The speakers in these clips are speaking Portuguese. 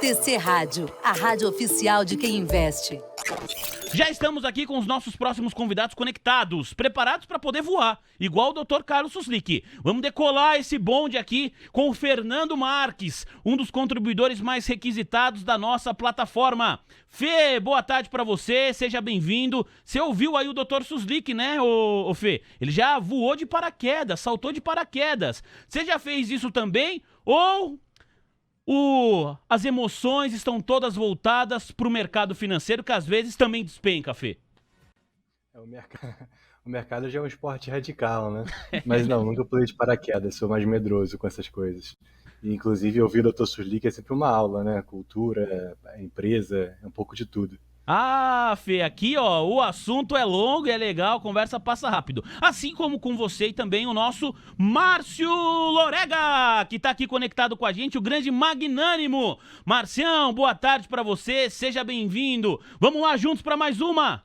TC Rádio, a rádio oficial de quem investe. Já estamos aqui com os nossos próximos convidados conectados, preparados para poder voar, igual o Dr. Carlos Suslík. Vamos decolar esse bonde aqui com o Fernando Marques, um dos contribuidores mais requisitados da nossa plataforma. Fê, boa tarde para você, seja bem-vindo. Você ouviu aí o Dr. Suslík, né, ô Fê? Ele já voou de paraquedas, saltou de paraquedas. Você já fez isso também? Ou as emoções estão todas voltadas para o mercado financeiro, que às vezes também despenca, Fê? O mercado já é um esporte radical, né? Mas não, nunca pulei de paraquedas, sou mais medroso com essas coisas. E, inclusive, ouvir o Dr. Suslík é sempre uma aula, né? Cultura, empresa, é um pouco de tudo. Ah, Fê, aqui ó, o assunto é longo e é legal, a conversa passa rápido. Assim como com você e também o nosso Márcio Lorega, que tá aqui conectado com a gente, o grande magnânimo. Marcião, boa tarde pra você, seja bem-vindo. Vamos lá juntos pra mais uma.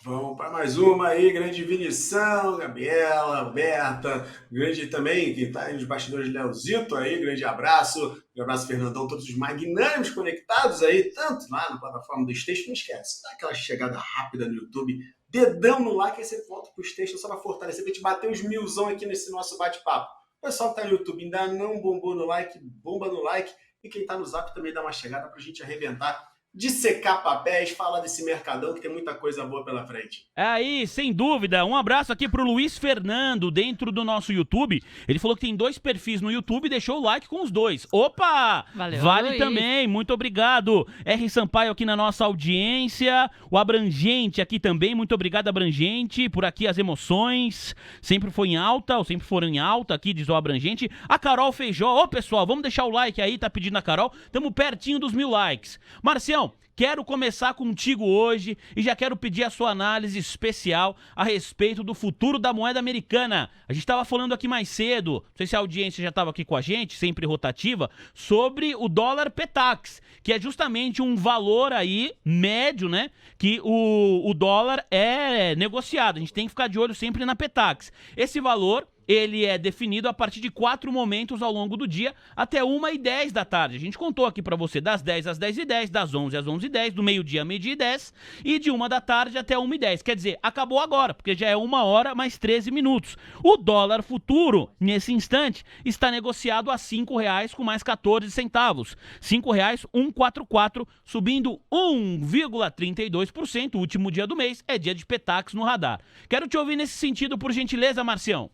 Vamos para mais uma aí, grande Vinição, Gabriela, Berta, grande também, que está aí nos bastidores, Leozito aí, grande abraço Fernandão, todos os magnânicos conectados aí, tanto lá na plataforma do Station, não esquece, dá aquela chegada rápida no YouTube, dedão no like, aí você volta pro Station só para fortalecer, pra gente bater os 1000 aqui nesse nosso bate-papo. O pessoal que tá no YouTube ainda não bombou no like, bomba no like, e quem tá no Zap também dá uma chegada pra gente arrebentar, dissecar papéis, falar desse mercadão que tem muita coisa boa pela frente. É aí, sem dúvida. Um abraço aqui pro Luiz Fernando, dentro do nosso YouTube. Ele falou que tem 2 perfis no YouTube e deixou o like com os 2. Opa! Valeu, vale Luiz. também, muito obrigado. R. Sampaio aqui na nossa audiência. O Abrangente aqui também, muito obrigado, Abrangente. Por aqui as emoções sempre foi em alta, ou sempre foram em alta aqui, diz o Abrangente. A Carol Feijó. Ô, pessoal, vamos deixar o like aí, tá pedindo a Carol. Tamo pertinho dos 1000 likes. Marcião, quero começar contigo hoje e já quero pedir a sua análise especial a respeito do futuro da moeda americana. A gente estava falando aqui mais cedo, não sei se a audiência já estava aqui com a gente, sempre rotativa, sobre o dólar Petax, que é justamente um valor aí médio, né, que o dólar é negociado. A gente tem que ficar de olho sempre na Petax. Esse valor, ele é definido a partir de 4 momentos ao longo do dia, até 1h10 da tarde. A gente contou aqui pra você das 10 às 10h10, das 11 às 11h10, do meio-dia a meio-dia e 10, e de 1 da tarde até 1h10. Quer dizer, acabou agora, porque já é 1h mais 13 minutos. O dólar futuro, nesse instante, está negociado a R$ 5,00 com mais 14 centavos. R$ 5,144, subindo 1,32%. O último dia do mês é dia de Petax no radar. Quero te ouvir nesse sentido, por gentileza, Marcião.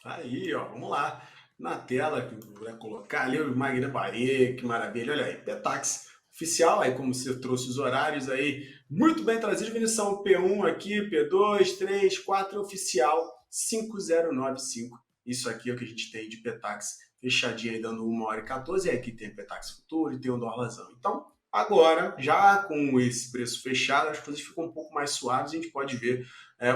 Aí, ó, vamos lá. Na tela, que eu vou colocar ali o Magna Parede, que maravilha. Olha aí, Petax oficial, aí como você trouxe os horários aí, muito bem trazido, Vinição, P1 aqui, P2, 3, 4, oficial, 5095. Isso aqui é o que a gente tem de Petax fechadinho aí, dando 1h14, e aí aqui tem Petax Futuro e tem o dólarzão. Então, agora, já com esse preço fechado, as coisas ficam um pouco mais suaves, a gente pode ver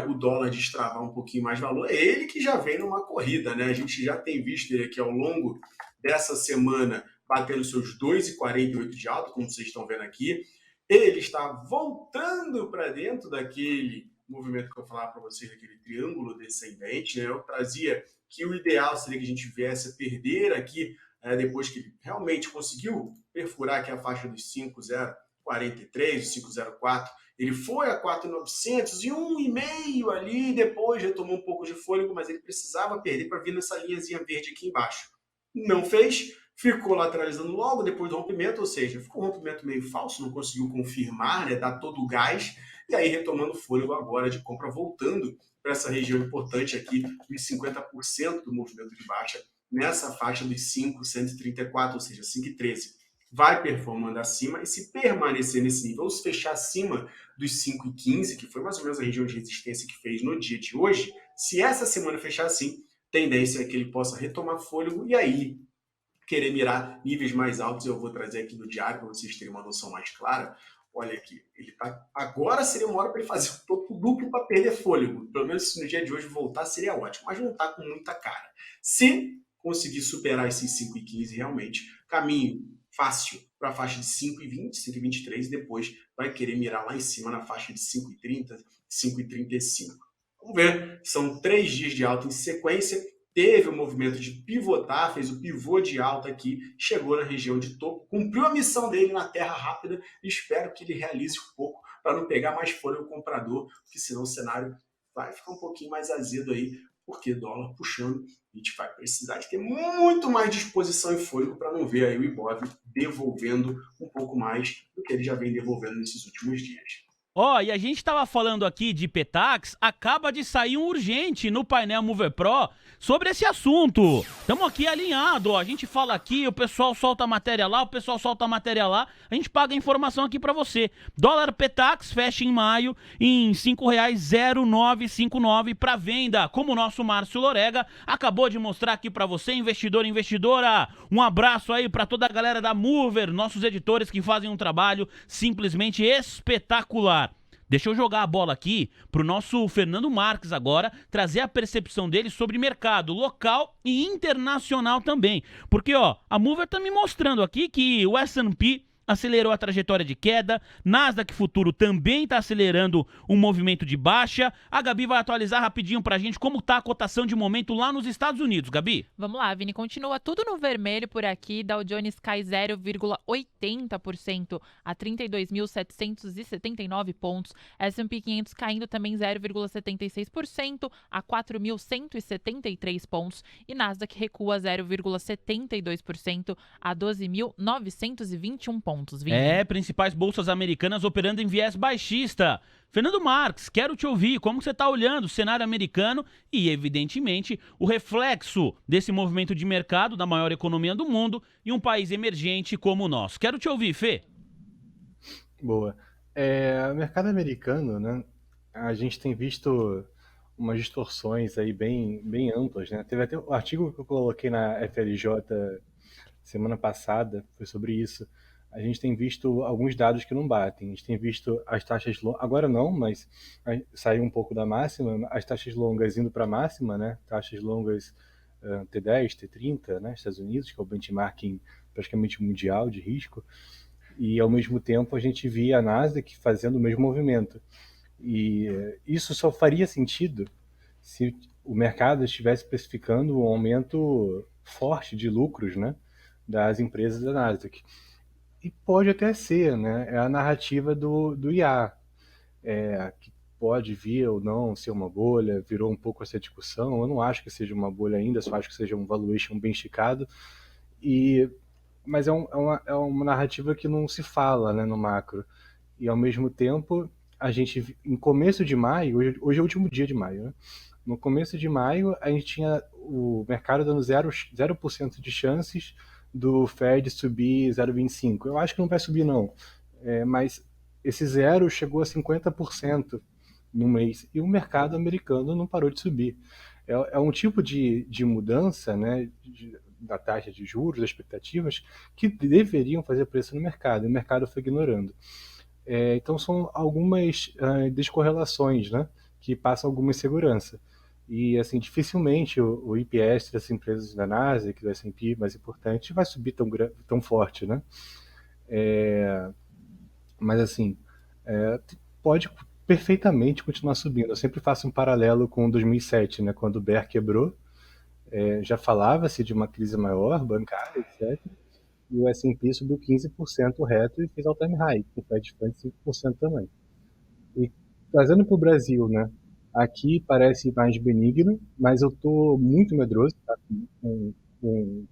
o dólar destravar um pouquinho mais valor. É ele que já vem numa corrida, né? A gente já tem visto ele aqui ao longo dessa semana batendo seus 2,48 de alta, como vocês estão vendo aqui. Ele está voltando para dentro daquele movimento que eu falava para vocês, daquele triângulo descendente, né? Eu trazia que o ideal seria que a gente viesse a perder aqui, depois que ele realmente conseguiu perfurar aqui a faixa dos 5,043, 5,04, ele foi a 4,900 e 1,5 ali, depois retomou um pouco de fôlego, mas ele precisava perder para vir nessa linhazinha verde aqui embaixo. Não fez, ficou lateralizando logo depois do rompimento, ou seja, ficou um rompimento meio falso, não conseguiu confirmar, né, dar todo o gás, e aí retomando fôlego agora de compra, voltando para essa região importante aqui, dos 50% do movimento de baixa, nessa faixa dos 5,134, ou seja, 5,13. Vai performando acima, e se permanecer nesse nível, ou se fechar acima dos 5,15, que foi mais ou menos a região de resistência que fez no dia de hoje, se essa semana fechar assim, tendência é que ele possa retomar fôlego e aí querer mirar níveis mais altos. Eu vou trazer aqui no diário para vocês terem uma noção mais clara. Olha aqui, ele tá, agora seria uma hora para ele fazer um topo duplo para perder fôlego. Pelo menos se no dia de hoje voltar seria ótimo, mas não está com muita cara. Se conseguir superar esses 5,15 realmente, caminho fácil para a faixa de 5,20, 5,23 e depois vai querer mirar lá em cima na faixa de 5,30, 5,35. Vamos ver, são 3 dias de alta em sequência, teve o movimento de pivotar, fez o pivô de alta aqui, chegou na região de topo, cumpriu a missão dele na terra rápida e espero que ele realize um pouco para não pegar mais fôlego comprador, porque senão o cenário vai ficar um pouquinho mais azedo aí, porque dólar puxando, a gente vai precisar de ter muito mais disposição e fôlego para não ver aí o Ibov devolvendo um pouco mais do que ele já vem devolvendo nesses últimos dias. Ó, e a gente tava falando aqui de Petax, acaba de sair um urgente no painel Mover Pro sobre esse assunto. Estamos aqui alinhado, ó. A gente fala aqui, o pessoal solta a matéria lá, o pessoal solta a matéria lá, a gente paga a informação aqui pra você. Dólar Petax fecha em maio em R$ 5,0959 para venda. Como o nosso Márcio Lorega acabou de mostrar aqui pra você, investidor e investidora. Um abraço aí pra toda a galera da Mover, nossos editores que fazem um trabalho simplesmente espetacular. Deixa eu jogar a bola aqui pro nosso Fernando Marques agora, trazer a percepção dele sobre mercado local e internacional também. Porque, ó, a Mover tá me mostrando aqui que o S&P acelerou a trajetória de queda, Nasdaq Futuro também está acelerando um movimento de baixa. A Gabi vai atualizar rapidinho pra gente como tá a cotação de momento lá nos Estados Unidos, Gabi. Vamos lá, Vini, continua tudo no vermelho por aqui, Dow Jones cai 0,80% a 32.779 pontos, S&P 500 caindo também 0,76% a 4.173 pontos e Nasdaq recua 0,72% a 12.921 pontos. Principais bolsas americanas operando em viés baixista. Fernando Marques, quero te ouvir, como você está olhando o cenário americano e, evidentemente, o reflexo desse movimento de mercado da maior economia do mundo e um país emergente como o nosso. Quero te ouvir, Fê. Boa. O mercado americano, né, a gente tem visto umas distorções aí bem amplas, né? Teve até o artigo que eu coloquei na FLJ semana passada, foi sobre isso. A gente tem visto alguns dados que não batem. A gente tem visto as taxas longas, agora não, mas saiu um pouco da máxima, as taxas longas indo para a máxima, né? Taxas longas T10, T30, né? Estados Unidos, que é o benchmarking praticamente mundial de risco. E ao mesmo tempo a gente via a Nasdaq fazendo o mesmo movimento. E isso só faria sentido se o mercado estivesse precificando um aumento forte de lucros, né, das empresas da Nasdaq. E pode até ser, né? É a narrativa do IA, que pode vir ou não ser uma bolha, virou um pouco essa discussão. Eu não acho que seja uma bolha ainda, só acho que seja um valuation bem esticado. Mas é uma narrativa que não se fala, né, no macro. E ao mesmo tempo, a gente, em começo de maio, hoje é o último dia de maio, né? No começo de maio, a gente tinha o mercado dando 0% de chances do Fed subir 0,25. Eu acho que não vai subir, não. Mas esse zero chegou a 50% no mês. E o mercado americano não parou de subir. É um tipo de mudança, né, da taxa de juros, das expectativas, que deveriam fazer preço no mercado. E o mercado foi ignorando. Então são algumas descorrelações, né, que passam alguma insegurança. E assim, dificilmente o EPS das empresas da Nasdaq, do S&P mais importante, vai subir tão forte, né? Mas assim, pode perfeitamente continuar subindo. Eu sempre faço um paralelo com 2007, né, quando o Bear quebrou. Já falava-se de uma crise maior, bancária, etc. E o S&P subiu 15% reto e fez all-time high, com o Fed Funds 5% também. E trazendo para o Brasil, né? Aqui parece mais benigno, mas eu estou muito medroso, tá, com o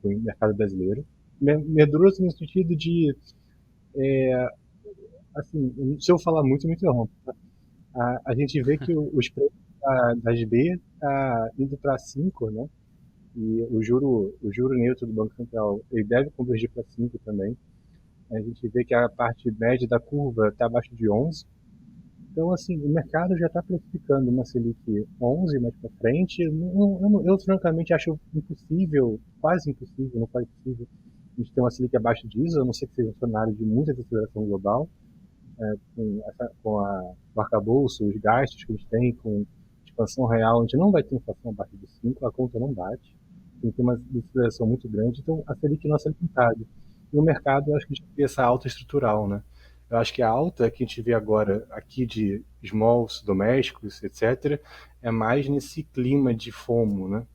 mercado brasileiro. Medroso no sentido de, assim, se eu falar muito, me interrompo. Tá? A gente vê que os preços das B tá indo para 5, né? E o juro neutro do Banco Central, ele deve convergir para 5 também. A gente vê que a parte média da curva está abaixo de 11. Então, assim, o mercado já está precificando uma Selic 11 mais para frente. Eu, francamente, acho impossível, quase impossível, não quase possível, a gente ter uma Selic abaixo disso, a não ser que seja um cenário de muita desaceleração global, com o arcabouço, os gastos que a gente tem, com expansão real, a gente não vai ter inflação abaixo de 5, a conta não bate, tem que ter uma desaceleração muito grande, então a Selic não é Selic. E o mercado, eu acho que a gente tem essa alta estrutural, né? Eu acho que a alta que a gente vê agora aqui de smalls domésticos, etc., é mais nesse clima de FOMO, né?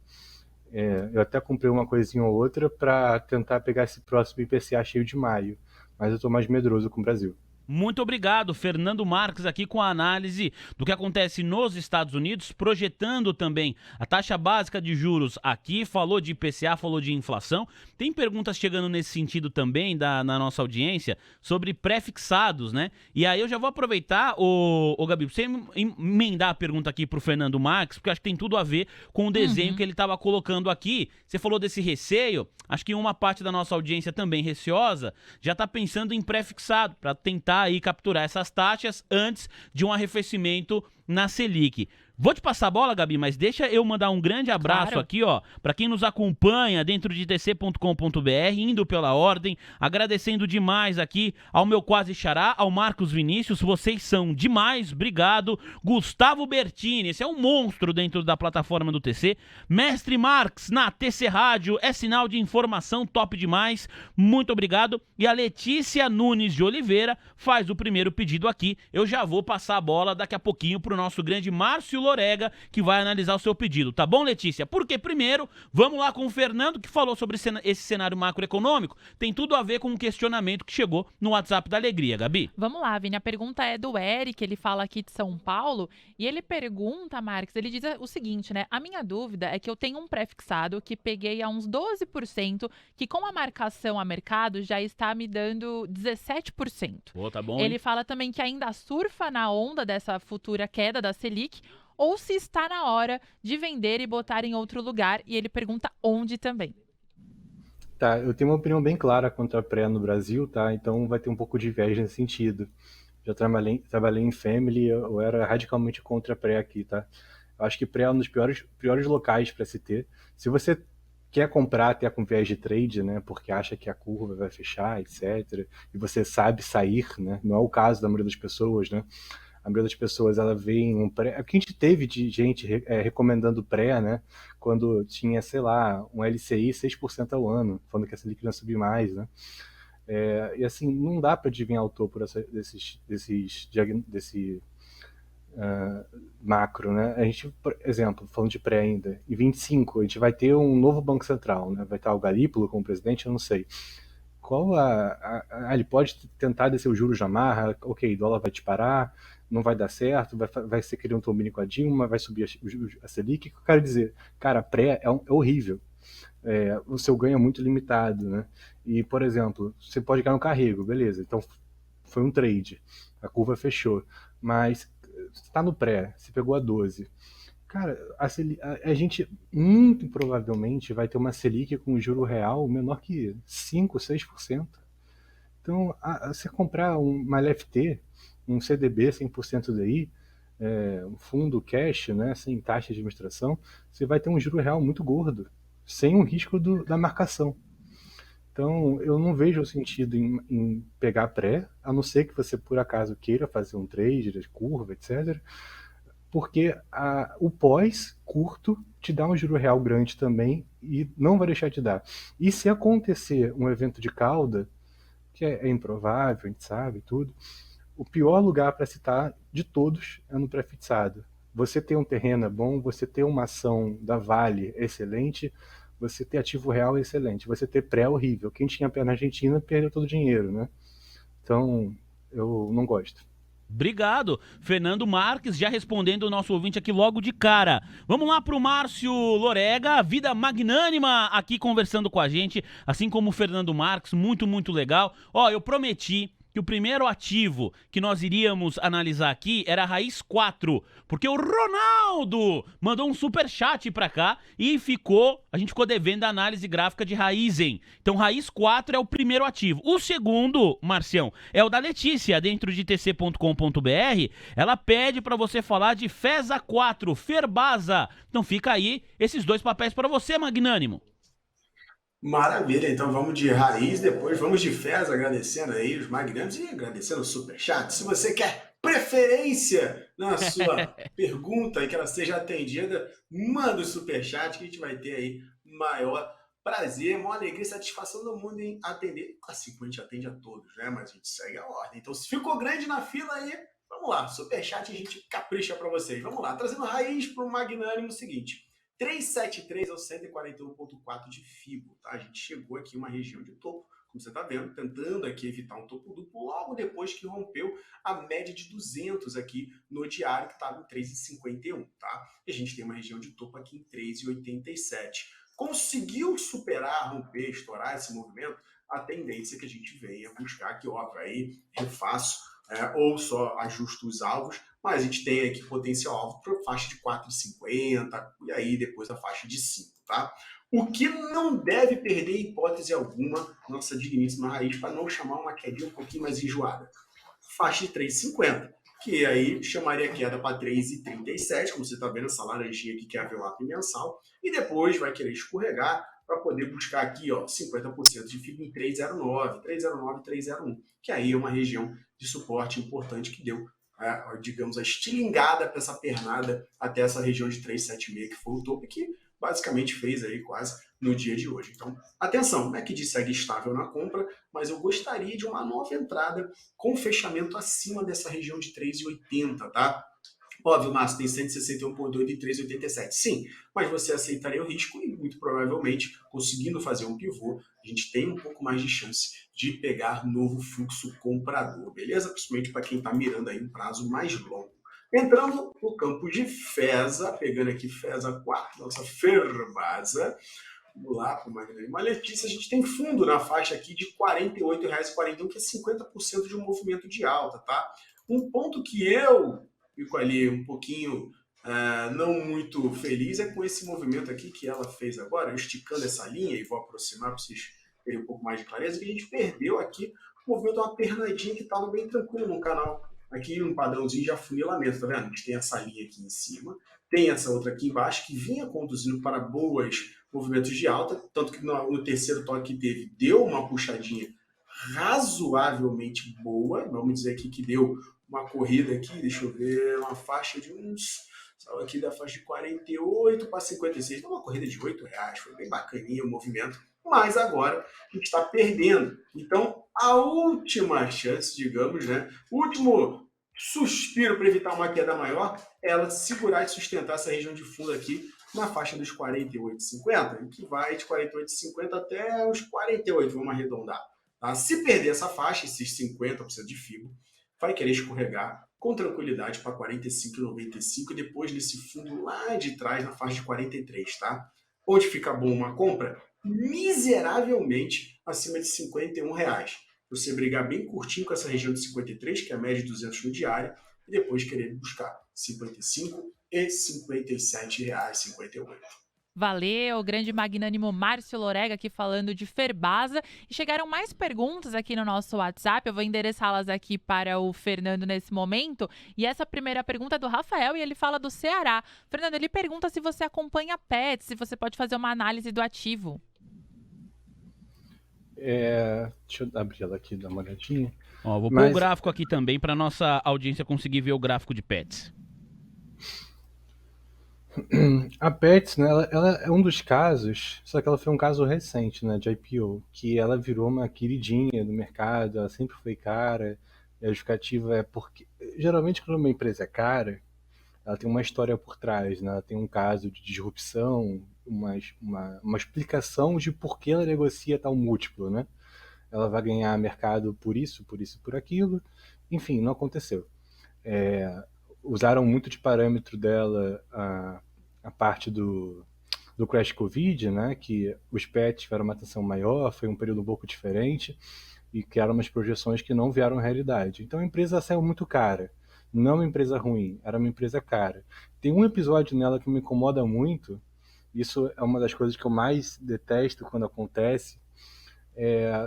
Eu até comprei uma coisinha ou outra para tentar pegar esse próximo IPCA cheio de maio, mas eu estou mais medroso com o Brasil. Muito obrigado, Fernando Marques, aqui com a análise do que acontece nos Estados Unidos, projetando também a taxa básica de juros aqui, falou de IPCA, falou de inflação. Tem perguntas chegando nesse sentido também na nossa audiência sobre pré-fixados, né? E aí eu já vou aproveitar, o Gabi, pra você emendar a pergunta aqui pro Fernando Marques, porque acho que tem tudo a ver com o desenho que ele estava colocando aqui. Você falou desse receio, acho que uma parte da nossa audiência também receosa já está pensando em pré-fixado, para tentar aí capturar essas taxas antes de um arrefecimento na Selic. Vou te passar a bola, Gabi, mas deixa eu mandar um grande abraço aqui, ó, para quem nos acompanha dentro de tc.com.br, indo pela ordem, agradecendo demais aqui ao meu quase xará, ao Marcos Vinícius, vocês são demais, obrigado. Gustavo Bertini, esse é um monstro dentro da plataforma do TC. Mestre Marx, na TC Rádio, é sinal de informação top demais, muito obrigado. E a Letícia Nunes de Oliveira faz o primeiro pedido aqui, eu já vou passar a bola daqui a pouquinho pro nosso grande Márcio Lorega, que vai analisar o seu pedido, tá bom, Letícia? Porque primeiro, vamos lá com o Fernando, que falou sobre esse cenário macroeconômico, tem tudo a ver com um questionamento que chegou no WhatsApp da Alegria, Gabi. Vamos lá, Vini. A pergunta é do Eric, ele fala aqui de São Paulo, e ele pergunta, Marcos, ele diz o seguinte, né? A minha dúvida é que eu tenho um pré-fixado que peguei a uns 12%, que com a marcação a mercado já está me dando 17%. Pô, tá bom, Ele hein? fala também que ainda surfa na onda dessa futura queda da Selic, ou se está na hora de vender e botar em outro lugar, e ele pergunta onde também. Tá, eu tenho uma opinião bem clara quanto a pré no Brasil, tá? Então vai ter um pouco de viés nesse sentido. Já trabalhei em family, eu era radicalmente contra a pré aqui, tá? Eu acho que pré é um dos piores locais para se ter. Se você quer comprar até com viés de trade, né? Porque acha que a curva vai fechar, etc. E você sabe sair, né? Não é o caso da maioria das pessoas, né? A maioria das pessoas, ela vê em um pré... O que a gente teve de gente recomendando pré, né? Quando tinha, sei lá, um LCI 6% ao ano, falando que a Selic não ia subir mais, né? E assim, não dá para adivinhar o topo desse macro, né? A gente, por exemplo, falando de pré ainda, em 25 a gente vai ter um novo Banco Central, né? Vai estar o Galípolo como presidente, eu não sei. Ele pode tentar descer o juros de amarra, ok, dólar vai disparar, não vai dar certo, vai ser querer um tombini com a Dilma, vai subir a Selic. O que eu quero dizer? Cara, pré é horrível. O seu ganho é muito limitado, né? E, por exemplo, você pode ganhar no carrego, beleza, então foi um trade, a curva fechou, mas você está no pré, você pegou a 12. Cara, a gente muito provavelmente vai ter uma Selic com juro real menor que 5, 6%. Então, você comprar uma LFT, um CDB 100% daí, um fundo cash, né, sem taxa de administração, você vai ter um juro real muito gordo, sem o risco da marcação. Então, eu não vejo o sentido em pegar pré, a não ser que você, por acaso, queira fazer um trade de curva, etc., porque o pós curto te dá um juro real grande também e não vai deixar de dar. E se acontecer um evento de cauda, que é improvável, a gente sabe tudo, o pior lugar para citar de todos é no pré-fixado. Você ter um terreno é bom, você ter uma ação da Vale excelente, você ter ativo real excelente, você ter pré horrível. Quem tinha pé na Argentina perdeu todo o dinheiro, né? Então, eu não gosto. Obrigado, Fernando Marques, já respondendo o nosso ouvinte aqui logo de cara. Vamos lá pro Márcio Lorega, vida magnânima aqui conversando com a gente, assim como o Fernando Marques, muito, muito legal. Ó, eu prometi que o primeiro ativo que nós iríamos analisar aqui era a Raiz 4, porque o Ronaldo mandou um superchat pra cá e a gente ficou devendo a análise gráfica de Raizen. Então Raiz 4 é o primeiro ativo. O segundo, Marcião, é o da Letícia, dentro de tc.com.br. Ela pede pra você falar de FESA 4, Ferbasa. Então fica aí esses dois papéis pra você, magnânimo. Maravilha, então vamos de Raiz, depois vamos de FES, agradecendo aí os magnâmicos e agradecendo o superchat. Se você quer preferência na sua pergunta e que ela seja atendida, manda o superchat que a gente vai ter aí maior Prazer, uma alegria e satisfação do mundo em atender. Assim como a gente atende a todos, né? Mas a gente segue a ordem. Então, se ficou grande na fila aí, vamos lá. Superchat a gente capricha para vocês. Vamos lá. Trazendo raiz para o magnânimo o seguinte. 373 ao 141,4 de FIBO, tá? A gente chegou aqui em uma região de topo, como você está vendo, tentando aqui evitar um topo duplo, logo depois que rompeu a média de 200 aqui no diário, que estava em 3,51, tá? E a gente tem uma região de topo aqui em 3,87. Conseguiu superar, romper, estourar esse movimento, a tendência é que a gente venha buscar aqui, óbvio, aí refaço ou só ajusto os alvos, mas a gente tem aqui potencial alvo para faixa de 4,50 e aí depois a faixa de 5, tá? O que não deve perder hipótese alguma, nossa digníssima raiz, para não chamar uma quedinha um pouquinho mais enjoada. Faixa de 3,50, que aí chamaria a queda para 3,37, como você está vendo essa laranjinha aqui que é a VWAP mensal, e depois vai querer escorregar para poder buscar aqui, ó, 50% de FIBO em 3,09, 3,09, 3,01, que aí é uma região de suporte importante que deu, digamos, a estilingada para essa pernada até essa região de 3,76, que foi o topo, que basicamente fez aí quase no dia de hoje. Então, atenção, não é que segue estável na compra, mas eu gostaria de uma nova entrada com fechamento acima dessa região de 3,80, tá? Óbvio, Márcio, tem 161,8 e 3,87. Sim, mas você aceitaria o risco e muito provavelmente, conseguindo fazer um pivô, a gente tem um pouco mais de chance de pegar novo fluxo comprador, beleza? Principalmente para quem está mirando aí um prazo mais longo. Entrando no campo de FESA, pegando aqui FESA 4, nossa Ferbasa. Vamos lá para o Magnânimo Letícia. A gente tem fundo na faixa aqui de R$ 48,41, que é 50% de um movimento de alta, tá? Um ponto que eu fico ali um pouquinho não muito feliz é com esse movimento aqui que ela fez agora, esticando essa linha, e vou aproximar para vocês terem um pouco mais de clareza, que a gente perdeu aqui o movimento de uma pernadinha que estava bem tranquilo no canal. Aqui um padrãozinho de afunilamento, tá vendo? A gente tem essa linha aqui em cima, tem essa outra aqui embaixo que vinha conduzindo para boas movimentos de alta, tanto que no terceiro toque que teve, deu uma puxadinha razoavelmente boa, vamos dizer aqui que deu uma corrida aqui, deixa eu ver, uma faixa de uns, saiu aqui da faixa de 48 para 56, uma corrida de R$8, foi bem bacaninha o movimento, mas agora a gente está perdendo. Então, a última chance, digamos, né, o último suspiro para evitar uma queda maior, é ela segurar e sustentar essa região de fundo aqui na faixa dos 48,50, que vai de 48,50 até os 48, vamos arredondar. Tá? Se perder essa faixa, esses 50% de FIBO, vai querer escorregar com tranquilidade para 45,95 e depois desse fundo lá de trás na faixa de 43, tá? Onde fica bom uma compra? Miseravelmente acima de R$51. Você brigar bem curtinho com essa região de 53, que é a média de 200 no diário, e depois querer buscar 55 e R$57,58. Valeu, grande magnânimo Márcio Lorega aqui falando de Ferbasa. E chegaram mais perguntas aqui no nosso WhatsApp, eu vou endereçá-las aqui para o Fernando nesse momento. E essa primeira pergunta é do Rafael e ele fala do Ceará. Fernando, ele pergunta se você acompanha Pets, se você pode fazer uma análise do ativo. Deixa eu abrir ela aqui, dar uma olhadinha. Ó, vou pôr o gráfico aqui também para nossa audiência conseguir ver o gráfico de Pets. A Pets, né, ela é um dos casos, só que ela foi um caso recente, né, de IPO, que ela virou uma queridinha do mercado, ela sempre foi cara, e a justificativa é porque, geralmente quando uma empresa é cara, ela tem uma história por trás, né, ela tem um caso de disrupção, uma explicação de por que ela negocia tal múltiplo, né, ela vai ganhar mercado por isso, por aquilo, enfim, não aconteceu. Usaram muito de parâmetro dela a parte do Crash Covid, né, que os pets tiveram uma atenção maior, foi um período um pouco diferente, e criaram umas projeções que não vieram realidade. Então a empresa saiu muito cara. Não é uma empresa ruim, era uma empresa cara. Tem um episódio nela que me incomoda muito, isso é uma das coisas que eu mais detesto quando acontece,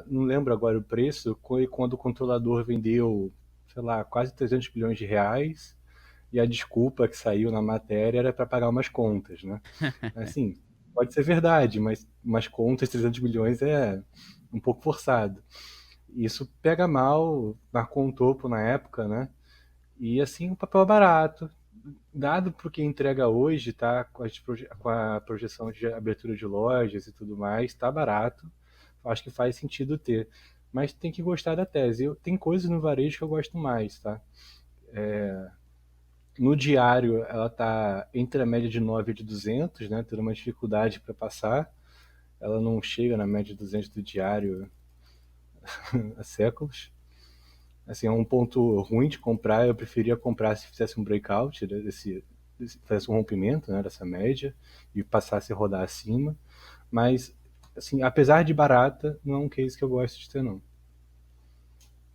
não lembro agora o preço, foi quando o controlador vendeu, sei lá, quase 300 bilhões de reais, e a desculpa que saiu na matéria era para pagar umas contas, né? Assim, pode ser verdade, mas umas contas, 300 milhões é um pouco forçado. Isso pega mal, marcou um topo na época, né? E assim, o papel é barato, dado para o que entrega hoje, tá? Com a projeção de abertura de lojas e tudo mais, tá barato. Acho que faz sentido ter. Mas tem que gostar da tese. Tem coisas no varejo que eu gosto mais, tá? No diário, ela tá entre a média de 9 e de 200, né? Tendo uma dificuldade para passar. Ela não chega na média de 200 do diário há séculos. Assim, é um ponto ruim de comprar. Eu preferia comprar se fizesse um breakout, fizesse um rompimento, né, dessa média e passasse a rodar acima. Mas, assim, apesar de barata, não é um case que eu gosto de ter, não.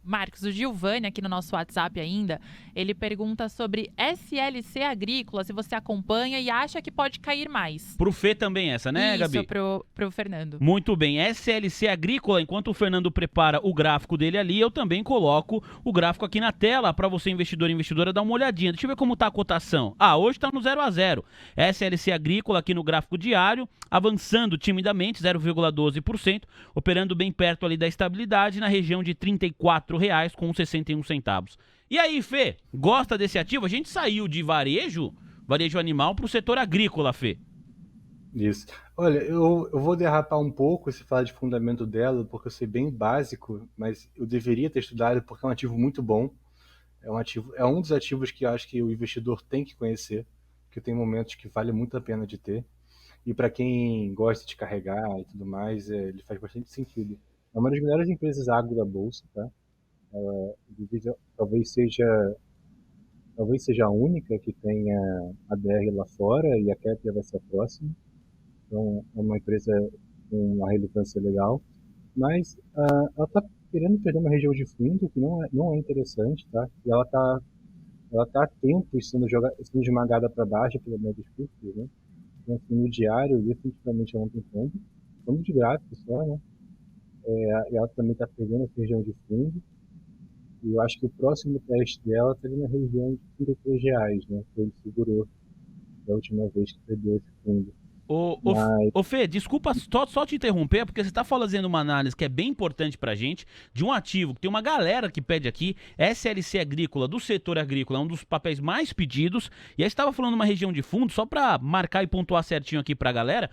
Marcos, o Giovanni, aqui no nosso WhatsApp ainda, ele pergunta sobre SLC Agrícola, se você acompanha e acha que pode cair mais. Pro Fê também essa, né, Gabi? Isso, pro Fernando. Muito bem, SLC Agrícola, enquanto o Fernando prepara o gráfico dele ali, eu também coloco o gráfico aqui na tela para você, investidor e investidora, dar uma olhadinha. Deixa eu ver como tá a cotação. Hoje tá no 0 a 0. SLC Agrícola aqui no gráfico diário, avançando timidamente, 0,12%, operando bem perto ali da estabilidade, na região de R$ 34,61. E aí, Fê, gosta desse ativo? A gente saiu de varejo animal para o setor agrícola, Fê. Isso. Olha, eu vou derrapar um pouco se falar de fundamento dela, porque eu sei bem básico, mas eu deveria ter estudado porque é um ativo muito bom. É um dos ativos que eu acho que o investidor tem que conhecer, porque tem momentos que vale muito a pena de ter. E para quem gosta de carregar e tudo mais, ele faz bastante sentido. É uma das melhores empresas agro da bolsa, tá? Talvez seja a única que tenha a DR lá fora e a Kepler vai ser a próxima. Então, é uma empresa com uma relevância legal, mas ela está querendo perder uma região de fundo que não é interessante, tá? E ela tá há tempos sendo esmagada para baixo pela média de custos, né? Então, assim, no diário, definitivamente ela não tem fundo. Fundo de gráfico só, né? E ela também está perdendo essa região de fundo. E eu acho que o próximo teste dela está ali na região de R$ 33, né? Que ele segurou da última vez que perdeu esse fundo. Ô Fê, desculpa só te interromper, porque você está fazendo uma análise que é bem importante pra gente, de um ativo que tem uma galera que pede aqui, SLC Agrícola, do setor agrícola, é um dos papéis mais pedidos, e aí você estava falando uma região de fundo, só para marcar e pontuar certinho aqui pra galera,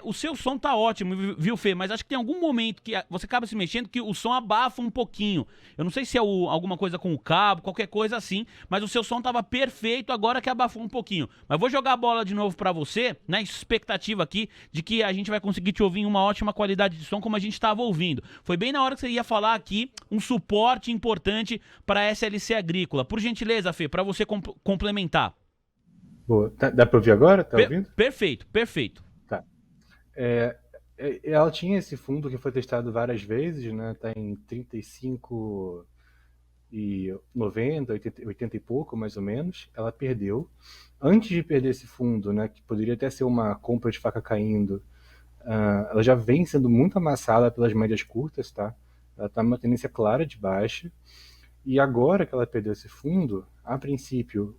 o seu som tá ótimo, viu, Fê, mas acho que tem algum momento que você acaba se mexendo que o som abafa um pouquinho, eu não sei se é alguma coisa com o cabo, qualquer coisa assim, mas o seu som tava perfeito, agora que abafou um pouquinho, mas vou jogar a bola de novo pra você, na expectativa aqui de que a gente vai conseguir te ouvir em uma ótima qualidade de som como a gente estava ouvindo. Foi bem na hora que você ia falar aqui um suporte importante para a SLC Agrícola. Por gentileza, Fê, para você complementar. Boa. Dá para ouvir agora? Tá ouvindo? Perfeito. Tá. Ela tinha esse fundo que foi testado várias vezes, né? Tá em 35 e 90, 80 e pouco, mais ou menos. Ela perdeu. Antes de perder esse fundo, né, que poderia até ser uma compra de faca caindo, ela já vem sendo muito amassada pelas médias curtas, tá? Ela está numa tendência clara de baixa. E agora que ela perdeu esse fundo, a princípio,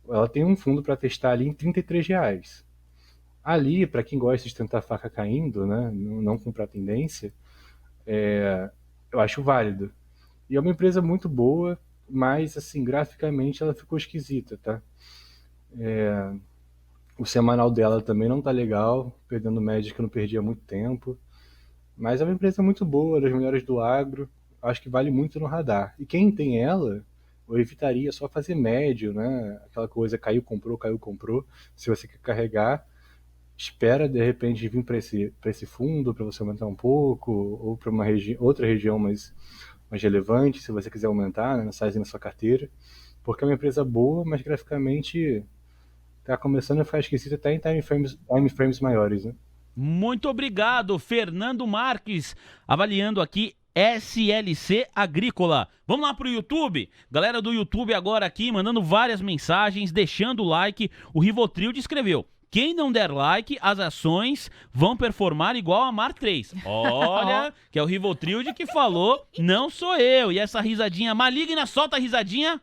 ela tem um fundo para testar ali em R$ 33. Ali, para quem gosta de tentar faca caindo, né, não comprar tendência, eu acho válido. E é uma empresa muito boa, mas, assim, graficamente ela ficou esquisita, tá? O semanal dela também não tá legal, perdendo média que eu não perdi há muito tempo. Mas é uma empresa muito boa, das melhores do agro, acho que vale muito no radar. E quem tem ela, eu evitaria só fazer médio, né? Aquela coisa, caiu, comprou. Se você quer carregar, espera de repente vir para esse fundo, para você aumentar um pouco, ou para uma outra região mais relevante, se você quiser aumentar, né, na size na sua carteira. Porque é uma empresa boa, mas graficamente tá começando a ficar esquisito até em time frames maiores, né? Muito obrigado, Fernando Marques, avaliando aqui SLC Agrícola. Vamos lá pro YouTube? Galera do YouTube agora aqui, mandando várias mensagens, deixando o like. O Rivotril escreveu: quem não der like, as ações vão performar igual a Mar 3. Olha, que é o Rivotril que falou, não sou eu. E essa risadinha maligna, solta a risadinha.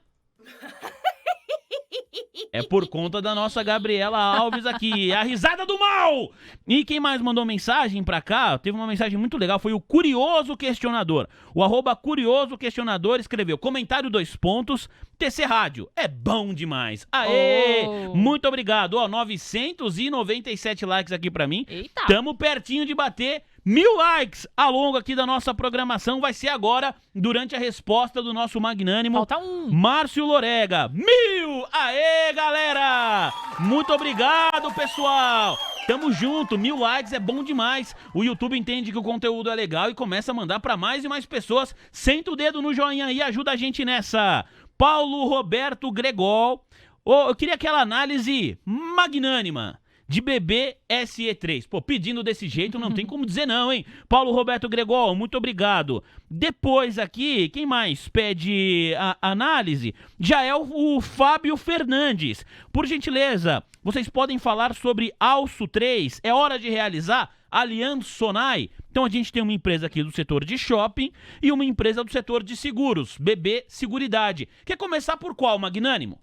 É por conta da nossa Gabriela Alves aqui, a risada do mal! E quem mais mandou mensagem pra cá, teve uma mensagem muito legal, foi o Curioso Questionador. O @Curioso Questionador escreveu, comentário 2 pontos, TC Rádio, é bom demais. Aê! Muito obrigado, 997 likes aqui pra mim. Eita! Tamo pertinho de bater 1000 likes ao longo aqui da nossa programação. Vai ser agora, durante a resposta do nosso magnânimo Falta um. Márcio Lorega. 1000! Aê, galera! Muito obrigado, pessoal! Tamo junto, 1000 likes é bom demais. O YouTube entende que o conteúdo é legal e começa a mandar pra mais e mais pessoas. Senta o dedo no joinha aí, ajuda a gente nessa. Paulo Roberto Gregol. Eu queria aquela análise magnânima de bebê SE3. Pô, pedindo desse jeito não tem como dizer não, hein? Paulo Roberto Gregol, muito obrigado. Depois aqui, quem mais pede a análise? Já é o Fábio Fernandes. Por gentileza, vocês podem falar sobre Alço 3? É hora de realizar? Allianz Sonai? Então a gente tem uma empresa aqui do setor de shopping e uma empresa do setor de seguros, BB Seguridade. Quer começar por qual, magnânimo?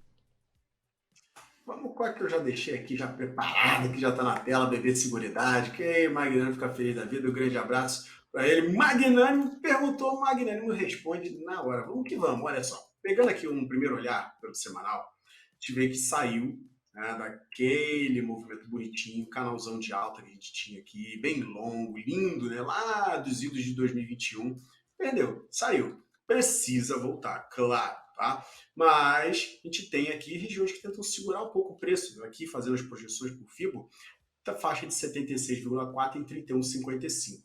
Vamos com a que eu já deixei aqui, já preparada, que já está na tela, bebê Seguridade. Que aí, Magnânimo fica feliz da vida. Um grande abraço para ele. Magnânimo perguntou, Magnânimo responde na hora. Vamos que vamos, olha só. Pegando aqui um primeiro olhar pelo semanal, a gente vê que saiu, né, daquele movimento bonitinho, canalzão de alta que a gente tinha aqui, bem longo, lindo, né, lá dos idos de 2021. Perdeu, saiu. Precisa voltar, claro. Tá? Mas a gente tem aqui regiões que tentam segurar um pouco o preço. Aqui, fazendo as projeções por FIBO, da faixa de 76,4 em 31,55.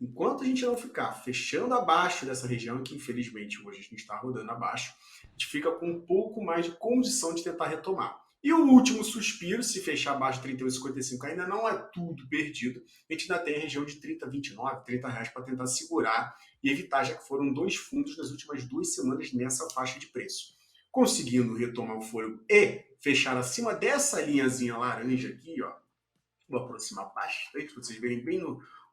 Enquanto a gente não ficar fechando abaixo dessa região, que infelizmente hoje a gente está rodando abaixo, a gente fica com um pouco mais de condição de tentar retomar. E o último suspiro, se fechar abaixo de 31,55, ainda não é tudo perdido. A gente ainda tem a região de 30,29, R$30 para tentar segurar e evitar, já que foram 2 fundos nas últimas 2 semanas nessa faixa de preço. Conseguindo retomar o fôlego e fechar acima dessa linhazinha laranja aqui, ó, vou aproximar bastante para vocês verem bem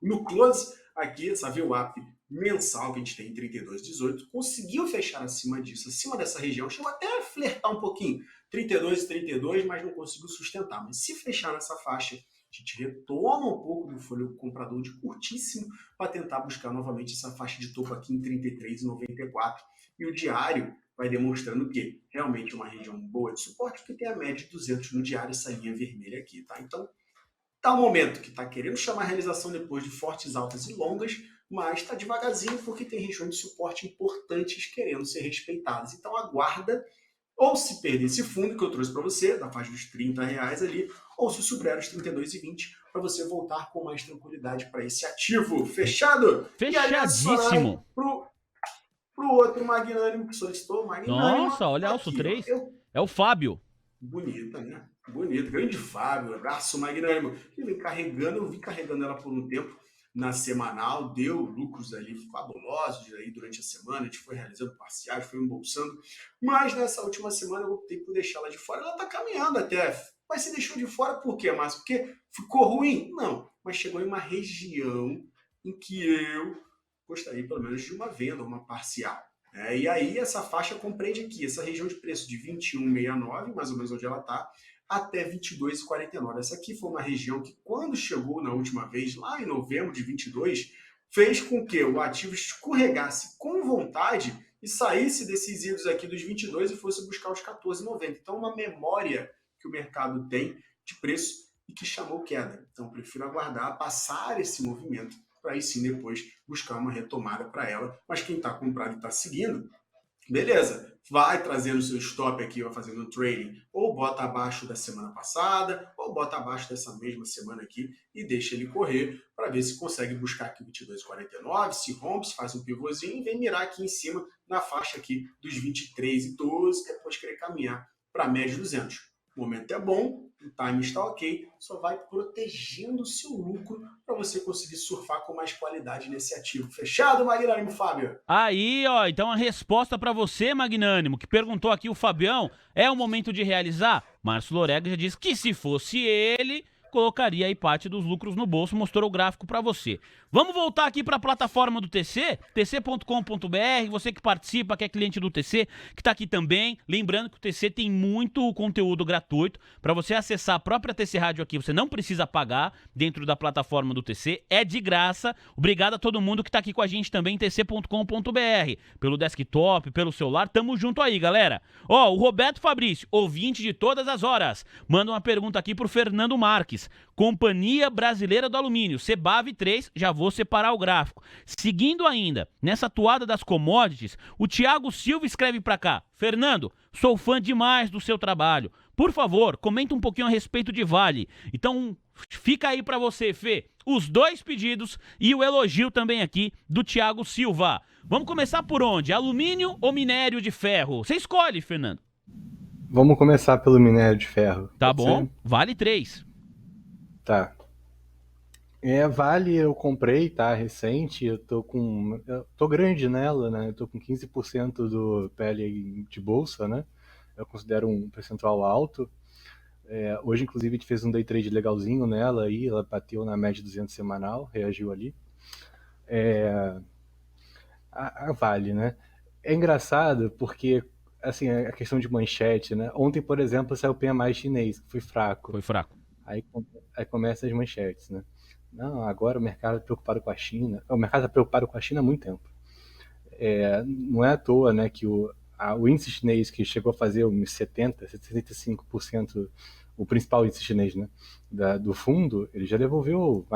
no close aqui, essa VWAP mensal que a gente tem em 32,18, conseguiu fechar acima disso, acima dessa região, chegou até a flertar um pouquinho, 32,32, mas não conseguiu sustentar. Mas se fechar nessa faixa, a gente retoma um pouco do fôlego comprador de curtíssimo para tentar buscar novamente essa faixa de topo aqui em 33,94. E o diário vai demonstrando que realmente é uma região boa de suporte, porque tem a média de 200 no diário, essa linha vermelha aqui, tá? Então, tá um momento que está querendo chamar a realização depois de fortes altas e longas, mas está devagarzinho porque tem regiões de suporte importantes querendo ser respeitadas. Então, aguarda, ou se perder esse fundo que eu trouxe para você, da faixa dos R$30 ali, ou se sobrar os 32,20 para você voltar com mais tranquilidade para esse ativo. Fechado? Fechadíssimo. Pro outro magnânimo que solicitou, magnânimo. Nossa, olha, Alço 3. É o Fábio. Bonita, né? Bonito. Grande Fábio. Abraço, magnânimo. Eu vim carregando ela por um tempo na semanal, deu lucros ali fabulosos aí durante a semana, a gente foi realizando parciais, foi embolsando, mas nessa última semana eu optei por deixá-la de fora. Ela tá caminhando até, mas você deixou de fora por quê, Márcio? Porque ficou ruim? Não, mas chegou em uma região em que eu gostaria pelo menos de uma venda, uma parcial. E aí essa faixa compreende aqui, essa região de preço de 21,69, mais ou menos onde ela está, até 22,49. Essa aqui foi uma região que, quando chegou na última vez, lá em novembro de 22, fez com que o ativo escorregasse com vontade e saísse desses idos aqui dos 22 e fosse buscar os 14,90. Então, uma memória que o mercado tem de preço e que chamou queda. Então, prefiro aguardar, passar esse movimento, para aí sim depois buscar uma retomada para ela. Mas quem está comprado e está seguindo, beleza, vai trazendo o seu stop aqui, vai fazendo um trading, ou bota abaixo da semana passada, ou bota abaixo dessa mesma semana aqui e deixa ele correr para ver se consegue buscar aqui 22,49, se rompe, se faz um pivôzinho e vem mirar aqui em cima na faixa aqui dos 23,12, depois querer caminhar para a média de 200. O momento é bom, o time está ok, só vai protegendo o seu lucro para você conseguir surfar com mais qualidade nesse ativo. Fechado, Magnânimo, Fábio? Aí, ó, então a resposta para você, Magnânimo, que perguntou aqui o Fabião, é o momento de realizar? Márcio Lorega já disse que se fosse ele, colocaria aí parte dos lucros no bolso, mostrou o gráfico para você. Vamos voltar aqui para a plataforma do TC, tc.com.br, você que participa, que é cliente do TC, que está aqui também. Lembrando que o TC tem muito conteúdo gratuito. Para você acessar a própria TC Rádio aqui, você não precisa pagar dentro da plataforma do TC, é de graça. Obrigado a todo mundo que está aqui com a gente também, tc.com.br, pelo desktop, pelo celular, tamo junto aí, galera. Ó, o Roberto Fabrício, ouvinte de todas as horas, manda uma pergunta aqui pro Fernando Marques. Companhia Brasileira do Alumínio, CBAV 3, já vou separar o gráfico. Seguindo ainda, nessa toada das commodities, o Thiago Silva escreve pra cá: Fernando, sou fã demais do seu trabalho. Por favor, comenta um pouquinho a respeito de Vale. Então, fica aí pra você, Fê, os dois pedidos e o elogio também aqui do Thiago Silva. Vamos começar por onde? Alumínio ou minério de ferro? Você escolhe, Fernando. Vamos começar pelo minério de ferro. Tá Pode bom? ser? Vale 3. Tá. Vale eu comprei, tá? Recente. Eu tô grande nela, né? Eu tô com 15% do PL de bolsa, né? Eu considero um percentual alto. Hoje, inclusive, a gente fez um day trade legalzinho nela aí. Ela bateu na média 200 semanal, reagiu ali. A Vale, né? É engraçado porque, assim, a questão de manchete, né? Ontem, por exemplo, saiu o PMI chinês, que foi fraco. Foi fraco. Aí começam as manchetes, né? Não, agora o mercado está preocupado com a China. O mercado está preocupado com a China há muito tempo. Não é à toa, né, que o índice chinês, que chegou a fazer uns 75%, o principal índice chinês, né, do fundo, ele já devolveu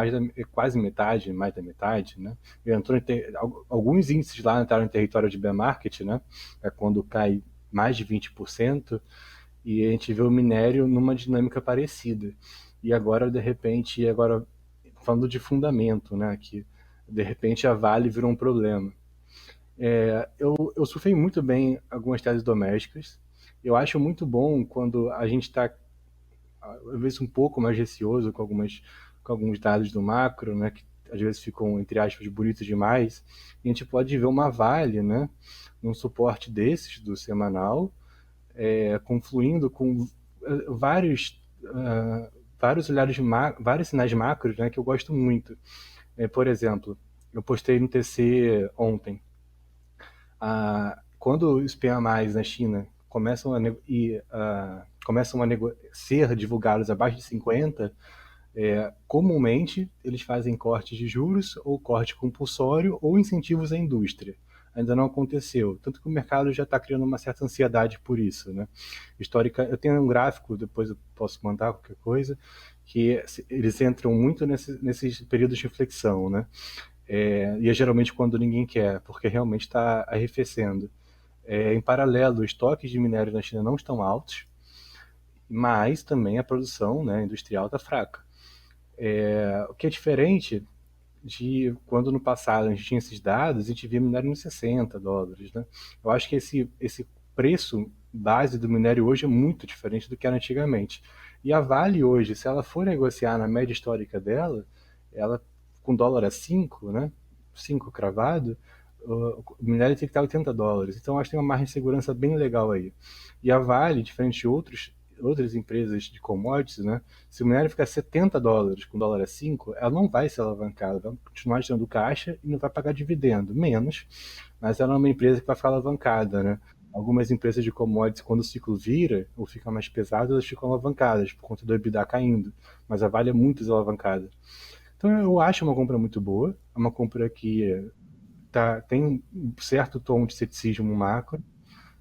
quase metade, mais da metade, né? Ele entrou alguns índices lá entraram em território de bear market, né? É quando cai mais de 20%, e a gente vê o minério numa dinâmica parecida. E agora, de repente, falando de fundamento, né, que de repente a Vale virou um problema. Eu surfei muito bem algumas teses domésticas. Eu acho muito bom quando a gente está, às vezes, um pouco mais receoso com alguns dados do macro, né, que às vezes ficam, entre aspas, bonitos demais. E a gente pode ver uma Vale, né, num suporte desses do semanal, confluindo com vários olhares vários sinais macros, né, que eu gosto muito. Por exemplo, eu postei no TC ontem. Quando os PMIs na China começam a ser divulgados abaixo de 50, comumente eles fazem cortes de juros ou corte compulsório ou incentivos à indústria. Ainda não aconteceu, tanto que o mercado já está criando uma certa ansiedade por isso, né? Eu tenho um gráfico, depois eu posso mandar qualquer coisa, que eles entram muito nesses períodos de inflexão, né? E é geralmente quando ninguém quer, porque realmente está arrefecendo. Em paralelo, os estoques de minério na China não estão altos, mas também a produção, né, industrial está fraca. O que é diferente de quando no passado a gente tinha esses dados, a gente via minério nos $60, né? Eu acho que esse preço base do minério hoje é muito diferente do que era antigamente. E a Vale hoje, se ela for negociar na média histórica dela, ela com dólar a 5, né? 5 cravado, o minério tem que estar $80. Então acho que tem uma margem de segurança bem legal aí. E a Vale, diferente de outras empresas de commodities, né? Se o minério ficar $70 com dólar a 5, ela não vai ser alavancada, vai continuar gerando caixa e não vai pagar dividendo, menos, mas ela é uma empresa que vai ficar alavancada, né? Algumas empresas de commodities, quando o ciclo vira ou fica mais pesado, elas ficam alavancadas por conta do EBITDA caindo, mas a Vale é muito desalavancada. Então eu acho uma compra muito boa, é uma compra que tem um certo tom de ceticismo macro,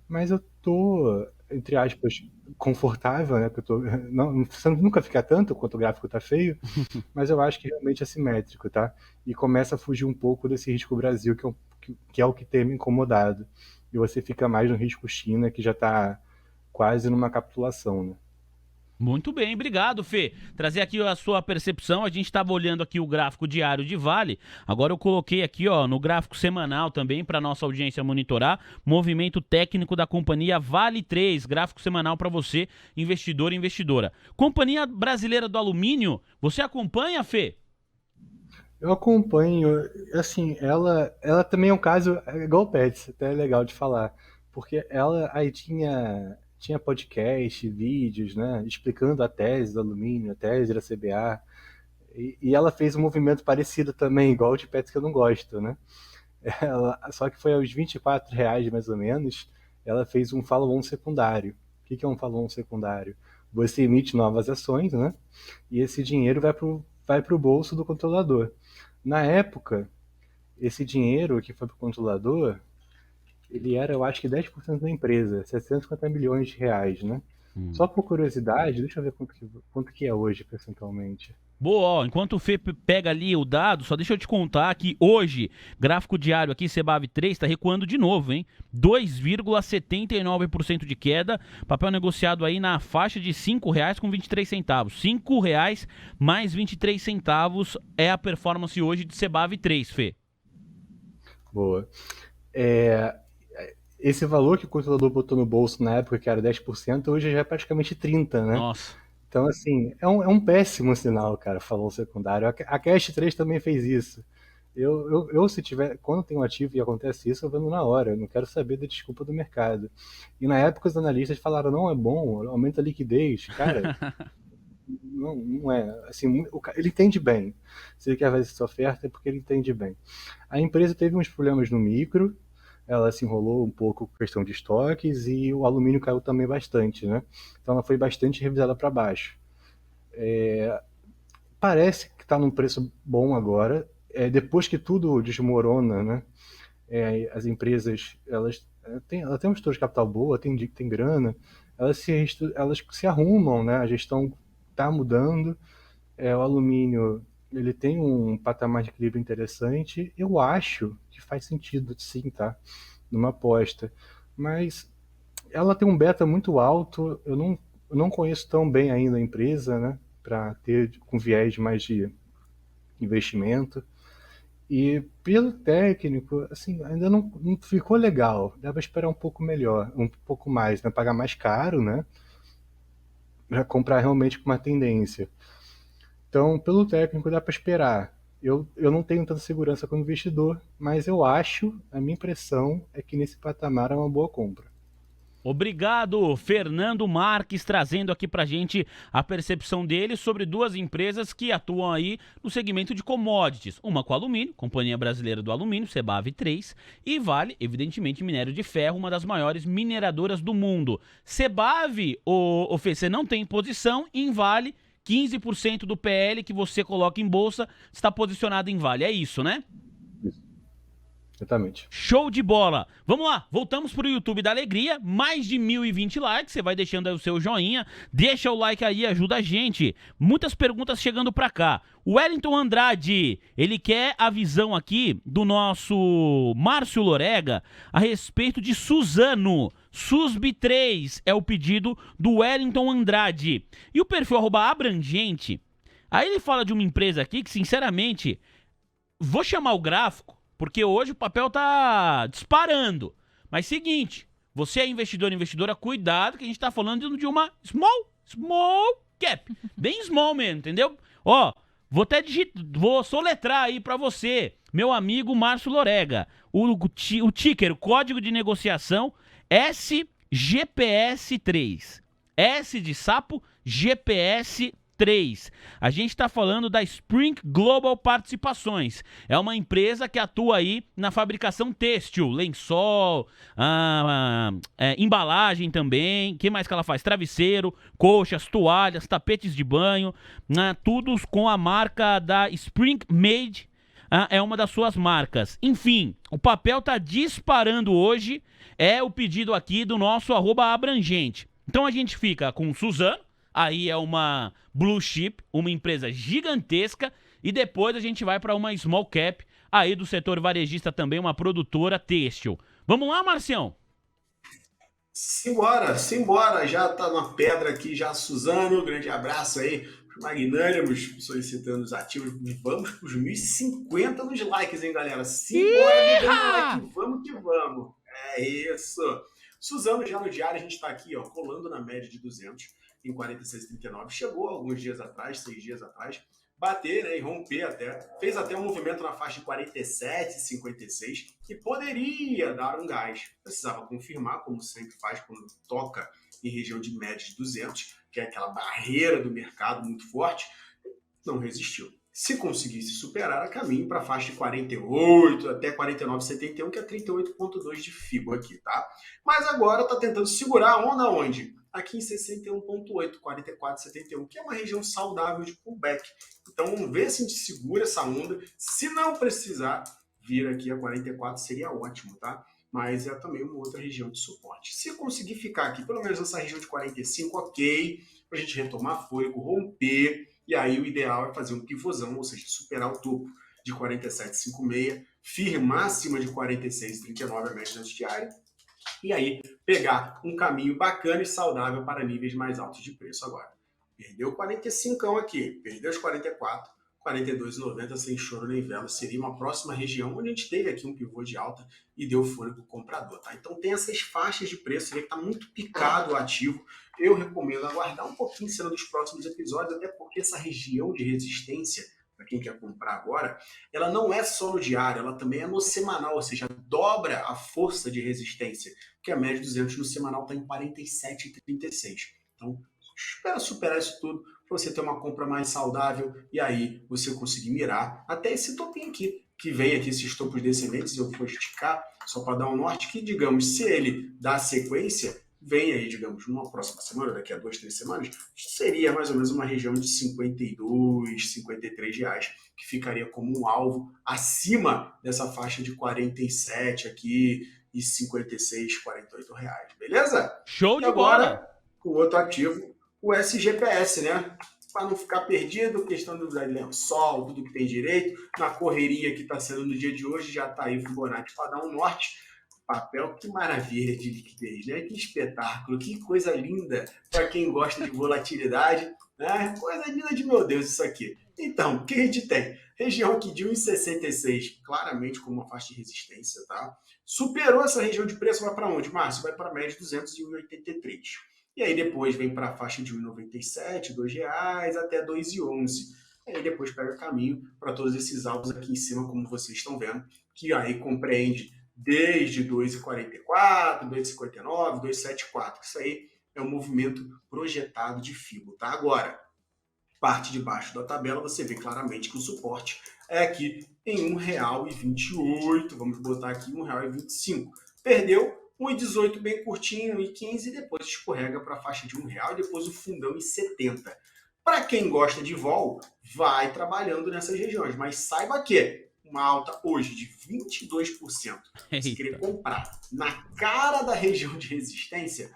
mas eu tô, entre aspas, confortável, né? Que eu tô, não precisando nunca ficar tanto quanto o gráfico tá feio, mas eu acho que realmente é simétrico, tá? E começa a fugir um pouco desse risco Brasil, que é o que tem me incomodado. E você fica mais no risco China, que já tá quase numa capitulação, né? Muito bem, obrigado, Fê. Trazer aqui a sua percepção. A gente estava olhando aqui o gráfico diário de Vale. Agora eu coloquei aqui, ó, no gráfico semanal também para nossa audiência monitorar. Movimento técnico da companhia Vale 3, gráfico semanal para você, investidor e investidora. Companhia Brasileira do Alumínio, você acompanha, Fê? Eu acompanho, assim, ela também é um caso igual o Pets, até é legal de falar, porque ela aí tinha tinha podcast, vídeos, né, explicando a tese do alumínio, a tese da CBA, e ela fez um movimento parecido também, igual o de Pets que eu não gosto, né? Só que foi aos R$ 24 mais ou menos, ela fez um follow-on secundário. O que é um follow-on secundário? Você emite novas ações, né? E esse dinheiro vai pro bolso do controlador. Na época, esse dinheiro que foi pro controlador, ele era, eu acho que 10% da empresa, 750 milhões de reais, né? Só por curiosidade, deixa eu ver quanto que é hoje, percentualmente. Boa, ó, enquanto o Fê pega ali o dado, só deixa eu te contar que hoje, gráfico diário aqui, Cebave 3 está recuando de novo, hein? 2,79% de queda, papel negociado aí na faixa de R$ 5,23. R$ 5,00 mais 23 centavos é a performance hoje de Cebave 3, Fê. Boa. Esse valor que o controlador botou no bolso na época, que era 10%, hoje já é praticamente 30%, né? Nossa. Então, assim, é um péssimo sinal, cara, falou secundário. A Cash 3 também fez isso. Se tiver, quando tem um ativo e acontece isso, eu vendo na hora. Eu não quero saber da desculpa do mercado. E na época os analistas falaram, não é bom, aumenta a liquidez. Cara, não é. Assim, ele entende bem. Se ele quer fazer essa oferta é porque ele entende bem. A empresa teve uns problemas no micro, ela se enrolou um pouco com questão de estoques e o alumínio caiu também bastante, né? Então ela foi bastante revisada para baixo. Parece que está num preço bom agora. Depois que tudo desmorona, né? As empresas, ela tem uma estrutura de capital boa, tem grana, elas se arrumam, né? A gestão está mudando. O alumínio, ele tem um patamar de equilíbrio interessante. Eu acho que faz sentido, sim, tá? Numa aposta. Mas ela tem um beta muito alto. Eu não conheço tão bem ainda a empresa, né? Para ter com viés mais de investimento. E pelo técnico, assim, ainda não ficou legal. Dá para esperar um pouco melhor, um pouco mais, né? Pagar mais caro, né? Para comprar realmente com uma tendência. Então, pelo técnico, dá para esperar. Eu não tenho tanta segurança como investidor, mas eu acho, a minha impressão é que nesse patamar é uma boa compra. Obrigado, Fernando Marques, trazendo aqui pra gente a percepção dele sobre duas empresas que atuam aí no segmento de commodities. Uma com alumínio, Companhia Brasileira do Alumínio, Cebave 3, e Vale, evidentemente, minério de ferro, uma das maiores mineradoras do mundo. Cebave, o Fê, você não tem posição em Vale, 15% do PL que você coloca em bolsa está posicionado em Vale, é isso, né? Exatamente. Show de bola! Vamos lá, voltamos pro YouTube da Alegria, mais de 1.020 likes, você vai deixando aí o seu joinha, deixa o like aí, ajuda a gente. Muitas perguntas chegando pra cá. O Wellington Andrade, ele quer a visão aqui do nosso Márcio Lorega a respeito de Suzano. SUSB3 é o pedido do Wellington Andrade. E o perfil @abrangente, aí ele fala de uma empresa aqui que, sinceramente, vou chamar o gráfico, porque hoje o papel tá disparando. Mas seguinte, você é investidor e investidora, cuidado que a gente tá falando de uma small cap. Bem small mesmo, entendeu? Ó, vou soletrar aí pra você, meu amigo Márcio Lorega. O ticker, o código de negociação SGPS3. S de sapo, GPS 3. A gente está falando da Spring Global Participações. É uma empresa que atua aí na fabricação têxtil, lençol, embalagem também. O que mais que ela faz? Travesseiro, colchas, toalhas, tapetes de banho, tudo com a marca da Spring Made. É uma das suas marcas. Enfim, o papel tá disparando hoje. É o pedido aqui do nosso @abrangente. Então a gente fica com o Suzano. Aí é uma blue chip, uma empresa gigantesca, e depois a gente vai para uma small cap, aí do setor varejista também, uma produtora têxtil. Vamos lá, Marcião? Simbora, já tá na pedra aqui, já Suzano, grande abraço aí, os magnânimos solicitando os ativos, vamos pros 1.050 nos likes, hein, galera? Simbora, like, vamos que vamos, é isso. Suzano já no diário, a gente tá aqui, ó, colando na média de 200, em 46,39, chegou alguns dias atrás, 6 dias atrás, bater, né, e romper até, fez até um movimento na faixa de 47,56, que poderia dar um gás. Precisava confirmar, como sempre faz quando toca em região de média de 200, que é aquela barreira do mercado muito forte, não resistiu. Se conseguisse superar, a caminho para a faixa de 48 até 49,71, que é 38,2 de FIBO aqui, tá? Mas agora está tentando segurar a onda onde? Aqui em 61,8, 44,71, que é uma região saudável de pullback. Então vamos ver se a gente segura essa onda. Se não precisar vir aqui a 44, seria ótimo, tá? Mas é também uma outra região de suporte. Se conseguir ficar aqui, pelo menos nessa região de 45, ok, para a gente retomar fôlego, romper. E aí o ideal é fazer um pivôzão, ou seja, superar o topo de 47,56, firmar acima de 46,39 a média diária, e aí pegar um caminho bacana e saudável para níveis mais altos de preço agora. Perdeu 45 aqui, perdeu os 44, 42,90 sem choro nem vela, seria uma próxima região onde a gente teve aqui um pivô de alta e deu fôlego comprador, tá? Então tem essas faixas de preço, vê que está muito picado o ativo. Eu recomendo aguardar um pouquinho cena dos próximos episódios, até porque essa região de resistência, para quem quer comprar agora, ela não é só no diário, ela também é no semanal, ou seja, dobra a força de resistência, porque a média 200 no semanal está em 47,36. Então, espera superar isso tudo para você ter uma compra mais saudável e aí você conseguir mirar até esse topinho aqui, que vem aqui, esses topos descendentes, eu vou esticar só para dar um norte, que digamos, se ele dá sequência, vem aí, digamos, numa próxima semana, daqui a 2, 3 semanas, seria mais ou menos uma região de 52, 53 reais, que ficaria como um alvo acima dessa faixa de 47 aqui e 56, 48 reais, beleza? Show de agora, bola! O outro ativo, o SGPS, né? Para não ficar perdido, questão do lençol, tudo que tem direito, na correria que está sendo no dia de hoje, já está aí o Fibonacci para dar um norte. Papel, que maravilha de liquidez, né? Que espetáculo, que coisa linda para quem gosta de volatilidade, né? Coisa linda de meu Deus isso aqui. Então, o que a gente tem? Região aqui de 1,66, claramente como uma faixa de resistência, tá? Superou essa região de preço, vai para onde, Márcio? Vai para a média de 200 e 1,83. E aí depois vem para a faixa de 1,97, R$2 até 2,11. Aí depois pega caminho para todos esses alvos aqui em cima, como vocês estão vendo, que aí compreende desde 2,44, 2,59, 2,74. Isso aí é um movimento projetado de FIBO, tá? Agora, parte de baixo da tabela, você vê claramente que o suporte é aqui em R$1,28. Vamos botar aqui R$1,25. Perdeu 1,18 bem curtinho, 1,15 e depois escorrega para a faixa de R$1 e depois o fundão em 70. Para quem gosta de vol, vai trabalhando nessas regiões, mas saiba que uma alta hoje de 22%, se querer comprar na cara da região de resistência,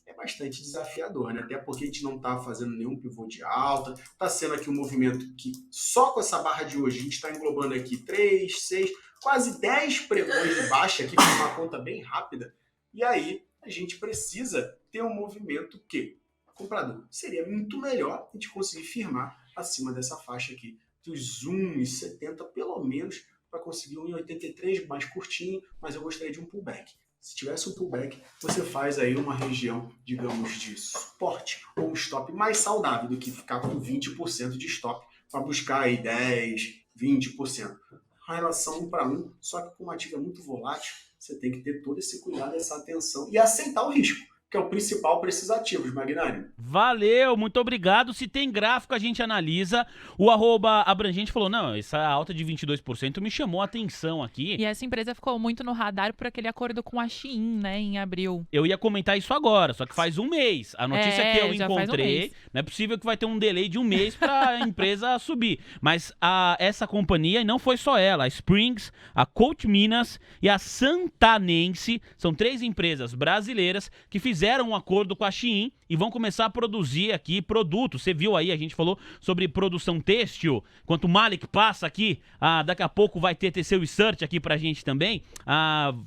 é bastante desafiador, né? Até porque a gente não está fazendo nenhum pivô de alta, está sendo aqui um movimento que só com essa barra de hoje a gente está englobando aqui 3, 6, quase 10 pregões de baixa, aqui com uma conta bem rápida, e aí a gente precisa ter um movimento que, comprador, seria muito melhor a gente conseguir firmar acima dessa faixa aqui, dos 1,70 pelo menos, para conseguir 1,83 mais curtinho, mas eu gostaria de um pullback. Se tivesse um pullback, você faz aí uma região, digamos, de suporte ou um stop mais saudável do que ficar com 20% de stop para buscar aí 10, 20%. A relação 1 para 1, só que com uma ativa muito volátil, você tem que ter todo esse cuidado, essa atenção e aceitar o risco, que é o principal para esses ativos, Magnani. Valeu, muito obrigado. Se tem gráfico, a gente analisa. O @abrangente falou, não, essa alta de 22% me chamou a atenção aqui. E essa empresa ficou muito no radar por aquele acordo com a Shein, né, em abril. Eu ia comentar isso agora, só que faz um mês. A notícia que eu já faz um encontrei, mês. não é possível que vai ter um delay de um mês para a empresa subir. Mas essa companhia, e não foi só ela, a Springs, a Colt Minas e a Santanense, são 3 empresas brasileiras que fizeram um acordo com a Shein e vão começar a produzir aqui produtos. Você viu aí, a gente falou sobre produção têxtil. Enquanto o Malik passa aqui, daqui a pouco vai ter seu research aqui pra gente também.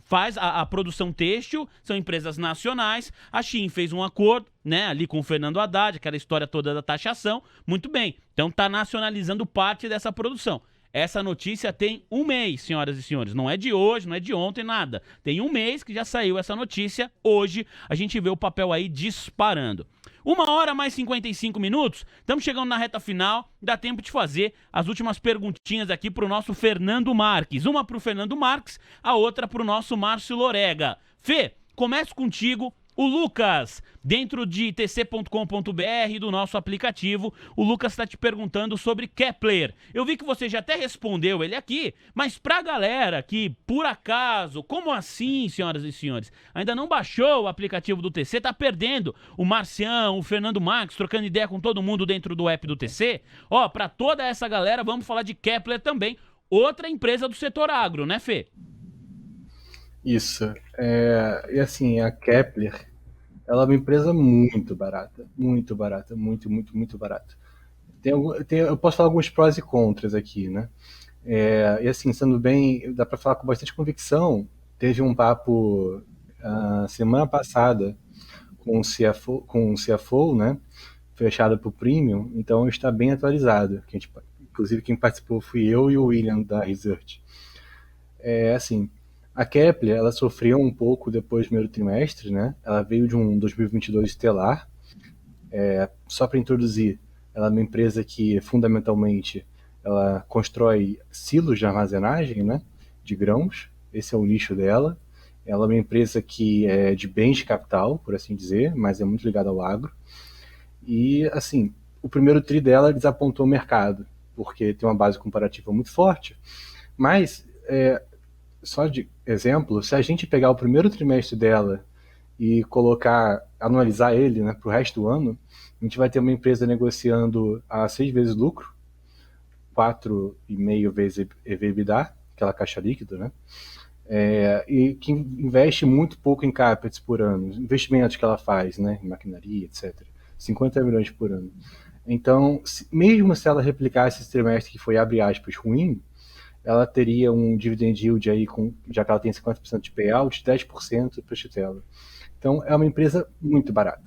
Faz a produção têxtil, são empresas nacionais. A Shein fez um acordo, né, ali com o Fernando Haddad, aquela história toda da taxação. Muito bem, então tá nacionalizando parte dessa produção. Essa notícia tem um mês, senhoras e senhores. Não é de hoje, não é de ontem, nada. Tem um mês que já saiu essa notícia. Hoje a gente vê o papel aí disparando. 1h mais 55 minutos. Estamos chegando na reta final. Dá tempo de fazer as últimas perguntinhas aqui pro nosso Fernando Marques. Uma pro Fernando Marques, a outra pro nosso Márcio Lorega. Fê, começo contigo. O Lucas, dentro de tc.com.br, do nosso aplicativo, o Lucas está te perguntando sobre Kepler. Eu vi que você já até respondeu ele aqui, mas pra galera que, por acaso, como assim, senhoras e senhores, ainda não baixou o aplicativo do TC, tá perdendo o Marcião, o Fernando Marques, trocando ideia com todo mundo dentro do app do TC. Ó, pra toda essa galera, vamos falar de Kepler também, outra empresa do setor agro, né, Fê? Isso. E assim, a Kepler, ela é uma empresa muito barata, muito barata. Eu posso falar alguns prós e contras aqui, né? E assim, sendo bem, dá para falar com bastante convicção. Teve um papo semana passada com o CFO, né? Fechado para o Premium, então está bem atualizado. Inclusive, quem participou fui eu e o William da Research. Assim, a Kepler, ela sofreu um pouco depois do primeiro trimestre, né? Ela veio de um 2022 estelar. Só para introduzir, ela é uma empresa que, fundamentalmente, ela constrói silos de armazenagem, né? De grãos. Esse é o nicho dela. Ela é uma empresa que é de bens de capital, por assim dizer, mas é muito ligada ao agro. E, assim, o primeiro tri dela desapontou o mercado, porque tem uma base comparativa muito forte. Mas, só de exemplo, se a gente pegar o primeiro trimestre dela e anualizar ele, né, para o resto do ano, a gente vai ter uma empresa negociando a 6 vezes lucro, 4,5 vezes EBITDA, aquela caixa líquida, né? E que investe muito pouco em CAPEX por ano, investimentos que ela faz, né, em maquinaria, etc. 50 milhões por ano. Então, mesmo se ela replicasse esse trimestre que foi, abre aspas, ruim, ela teria um dividend yield aí, já que ela tem 50% de payout, 10% para a Chitella. Então, é uma empresa muito barata.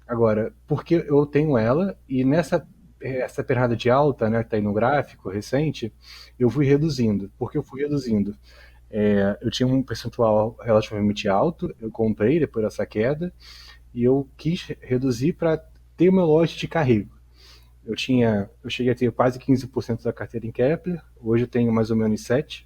Agora, porque eu tenho ela, e essa pernada de alta, né, que está aí no gráfico recente, eu fui reduzindo. Por que eu fui reduzindo? Eu tinha um percentual relativamente alto, eu comprei depois dessa queda, e eu quis reduzir para ter o meu lote de carrego. Eu cheguei a ter quase 15% da carteira em Kepler, hoje eu tenho mais ou menos 7%,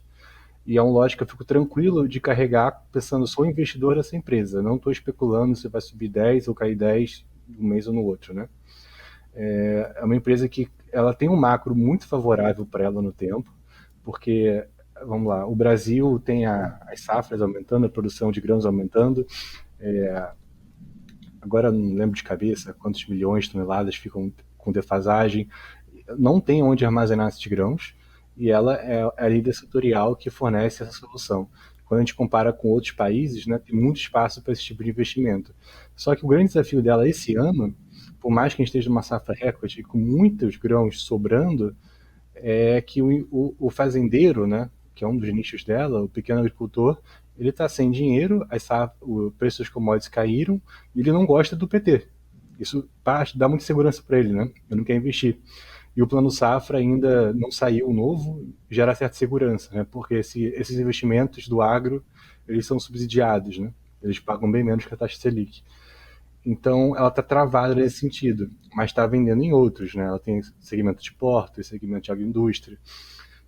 e é um lote que eu fico tranquilo de carregar, pensando, sou investidor dessa empresa, não estou especulando se vai subir 10 ou cair 10 um mês ou no outro, né? É uma empresa que ela tem um macro muito favorável para ela no tempo, porque, vamos lá, o Brasil tem as safras aumentando, a produção de grãos aumentando, agora não lembro de cabeça quantos milhões de toneladas ficam com defasagem, não tem onde armazenar esses grãos, e ela é a líder setorial que fornece essa solução. Quando a gente compara com outros países, né, tem muito espaço para esse tipo de investimento. Só que o grande desafio dela esse ano, por mais que a gente esteja numa safra recorde, com muitos grãos sobrando, é que o fazendeiro, né, que é um dos nichos dela, o pequeno agricultor, ele está sem dinheiro, o preço dos commodities caíram, e ele não gosta do PT. Isso dá muita segurança para ele, né? Ele não quer investir. E o plano safra ainda não saiu novo, gera certa segurança, né? Porque esses investimentos do agro, eles são subsidiados, né? Eles pagam bem menos que a taxa Selic. Então, ela está travada nesse sentido, mas está vendendo em outros, né? Ela tem segmento de portos, segmento de agroindústria.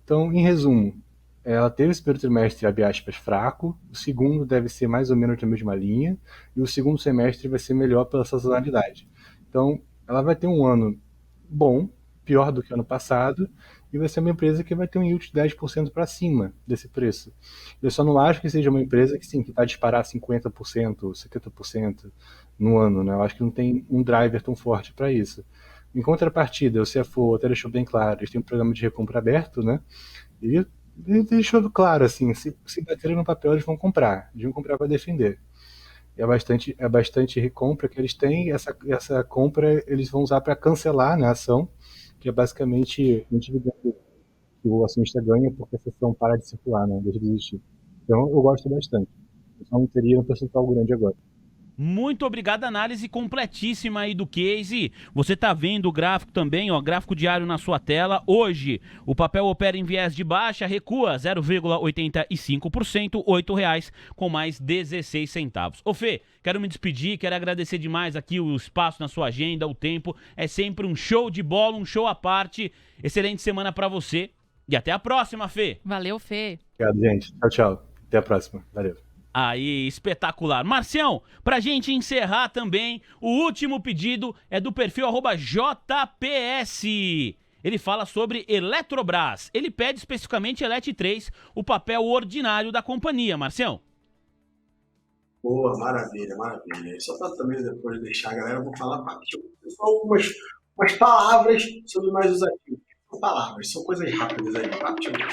Então, em resumo, ela teve esse primeiro trimestre, abre aspas, fraco, o segundo deve ser mais ou menos na mesma linha, e o segundo semestre vai ser melhor pela sazonalidade. Então, ela vai ter um ano bom, pior do que o ano passado, e vai ser uma empresa que vai ter um yield de 10% para cima desse preço. Eu só não acho que seja uma empresa que, sim, que vai disparar 50% ou 70% no ano, né? Eu acho que não tem um driver tão forte para isso. Em contrapartida, o CFO até deixou bem claro, eles têm um programa de recompra aberto, né? E ele deixou claro, assim, se baterem no papel, eles vão comprar para defender. É bastante recompra que eles têm, essa compra eles vão usar para cancelar, né, a ação, que é basicamente um dividendo que o acionista ganha porque a ação para de circular, né, deixa de existir. Então eu gosto bastante. Eu só não teria um percentual grande agora. Muito obrigado, análise completíssima aí do case. Você tá vendo o gráfico também, ó, gráfico diário na sua tela. Hoje, o papel opera em viés de baixa, recua 0,85%, R$8 com mais 16 centavos. Ô Fê, quero me despedir, quero agradecer demais aqui o espaço na sua agenda, o tempo. É sempre um show de bola, um show à parte. Excelente semana pra você e até a próxima, Fê. Valeu, Fê. Obrigado, gente. Tchau, tchau. Até a próxima. Valeu. Aí, espetacular. Marcião, pra gente encerrar também, o último pedido é do perfil @JPS. Ele fala sobre Eletrobras. Ele pede especificamente Elet 3, o papel ordinário da companhia, Marcião. Boa, maravilha, maravilha. Só para também depois deixar a galera, eu vou falar só algumas palavras sobre mais os ativos. São palavras, são coisas rápidas aí.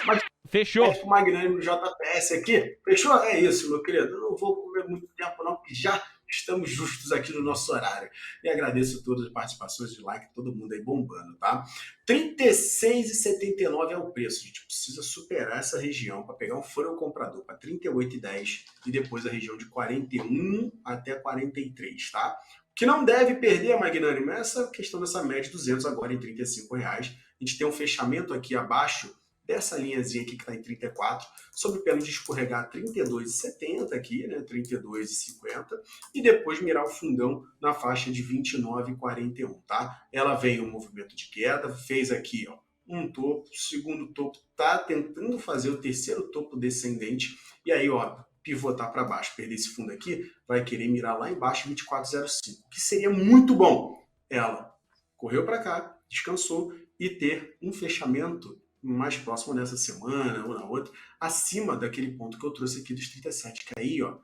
Mas Fechou. o magnânimo JPS aqui. Fechou? É isso, meu querido. Eu não vou comer muito tempo não, porque já estamos justos aqui no nosso horário. E agradeço a todas as participações de like, todo mundo aí bombando, tá? R$ 36,79 é o preço. A gente precisa superar essa região para pegar um furo comprador para R$ 38,10 e depois a região de 41 até 43, tá? O que não deve perder, magnânimo, é essa questão dessa média de 200 agora em R$ 35. A gente tem um fechamento aqui abaixo dessa linhazinha aqui que está em 34, sob pena de escorregar 32,70 aqui, né, 32,50, e depois mirar o fundão na faixa de 29,41, tá? Ela veio um movimento de queda, fez aqui, ó, um topo, o segundo topo tá tentando fazer o terceiro topo descendente, e aí, ó, pivotar para baixo, perder esse fundo aqui, vai querer mirar lá embaixo 24,05, que seria muito bom. Ela correu para cá, descansou, e ter um fechamento mais próximo nessa semana ou na outra, acima daquele ponto que eu trouxe aqui dos 37, que aí, ó,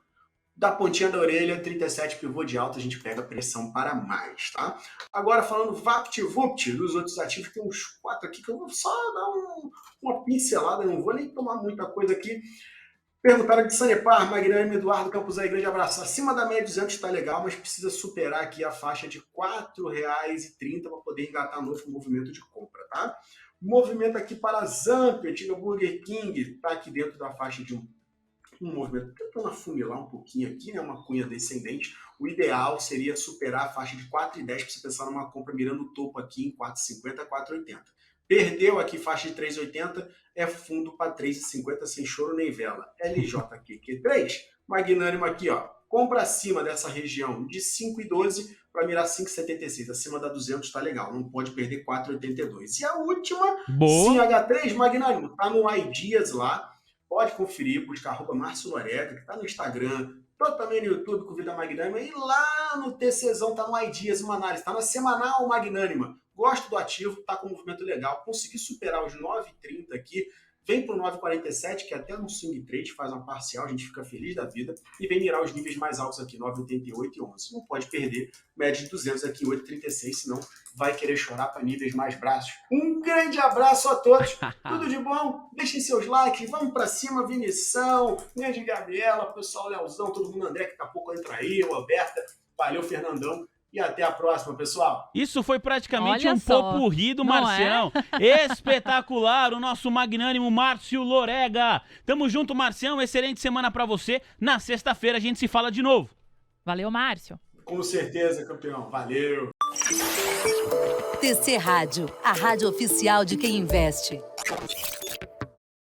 da pontinha da orelha, 37 pivô de alta, a gente pega pressão para mais, tá? Agora, falando VaptVupt, dos outros ativos, tem uns 4 aqui que eu vou só dar uma pincelada, não vou nem tomar muita coisa aqui. Perguntaram de Sanepar, Magnânimo, Eduardo Campos aí, grande abraço. Acima da média 200 está legal, mas precisa superar aqui a faixa de R$ 4,30 para poder engatar novo movimento de compra, tá? Movimento aqui para Zamp, antiga Burger King, está aqui dentro da faixa de um movimento, tentando afunilar um pouquinho aqui, né? Uma cunha descendente. O ideal seria superar a faixa de 4,10 para você pensar numa compra mirando o topo aqui em 4,50, 4,80. Perdeu aqui faixa de 3,80, é fundo para 3,50 sem choro nem vela. LJQQ3, magnânimo aqui, ó. Compra acima dessa região de 5,12 para mirar 5,76. Acima da 200 tá legal, não pode perder 4,82. E a última, Boa. CH3, magnânimo, tá no iDias lá. Pode conferir, buscar @Márcio Lorega, que tá no Instagram, tô também no YouTube com Vida Magnânima, e lá no TCzão tá no iDias, uma análise, tá na semanal magnânima. Gosto do ativo, tá com um movimento legal. Consegui superar os 9,30 aqui, vem pro 9,47, que até no swing trade faz uma parcial, a gente fica feliz da vida, e vem mirar os níveis mais altos aqui, 9,88 e 11. Não pode perder, média de 200 aqui, 8,36, senão vai querer chorar para níveis mais baixos. Um grande abraço a todos, tudo de bom, deixem seus likes, vamos para cima, Vinição, grande Gabriela, pessoal Leozão, todo mundo, André, que daqui a pouco entra aí, Roberta, valeu, Fernandão. E até a próxima, pessoal. Isso foi praticamente Olha um só, popurrí do não Marcião. Espetacular, o nosso magnânimo Márcio Lorega. Tamo junto, Marcião. Excelente semana pra você. Na sexta-feira a gente se fala de novo. Valeu, Márcio. Com certeza, campeão. Valeu. TC Rádio, a rádio oficial de quem investe.